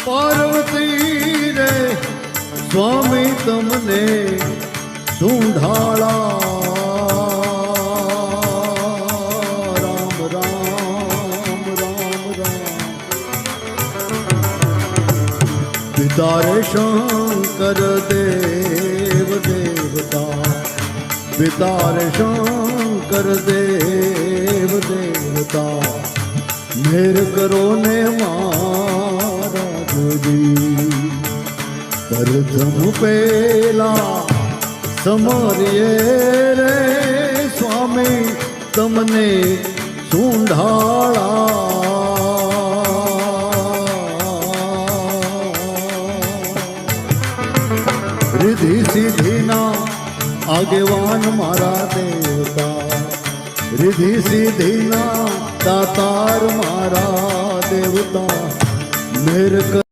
પાર્વતી રે સ્વામી તમને ઢૂંઢાળા રામ રામ રામ રામ પિતા રે શંકર દેવ દેવતા પિતા રે શંકર દેવ દેવતા મેર કરો ને મારા દેવી પ્રથમ પેલા સમરીએ રે સ્વામી તમને સુંઢાળા રિધિ સિદ્ધિના આગેવાન મારા દેવતા રિધિ સિદ્ધિના દાતાર મારા દેવતા મેર